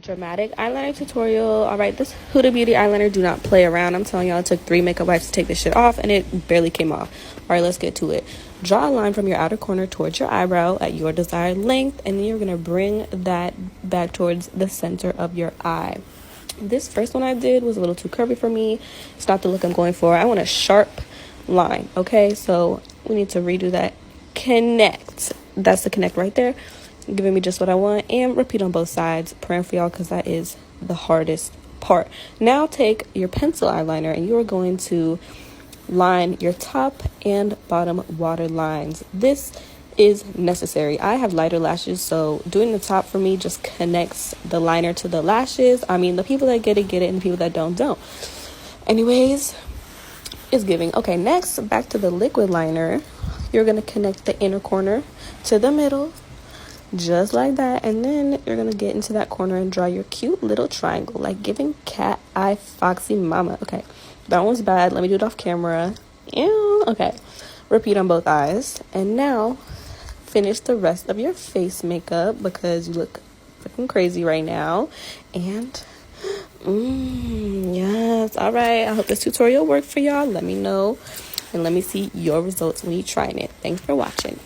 Dramatic eyeliner tutorial. All right, this Huda Beauty eyeliner, do not play around. I'm telling y'all, it took 3 makeup wipes to take this shit off and it barely came off. All right, let's get to it. Draw a line from your outer corner towards your eyebrow at your desired length, and then you're gonna bring that back towards the center of your eye. This first one I did was a little too curvy for me. It's not the look I'm going for. I want a sharp line. Okay, so we need to redo that. Connect. That's the connect right there. Giving me just what I want, and repeat on both sides. Praying for y'all because that is the hardest part. Now take your pencil eyeliner and you're going to line your top and bottom water lines. This is necessary. I have lighter lashes, so doing the top for me just connects the liner to the lashes. I mean, the people that get it, and the people that don't. Anyways, it's giving. Okay, next, back to the liquid liner. You're going to connect the inner corner to the middle, just like that, and then you're gonna get into that corner and draw your cute little triangle, like giving cat eye foxy mama. Okay, that one's bad. Let me do it off camera. Ew. Okay, repeat on both eyes, and now finish the rest of your face makeup because you look freaking crazy right now. And yes, all right, I hope this tutorial worked for y'all. Let me know and let me see your results when you're trying it. Thanks for watching.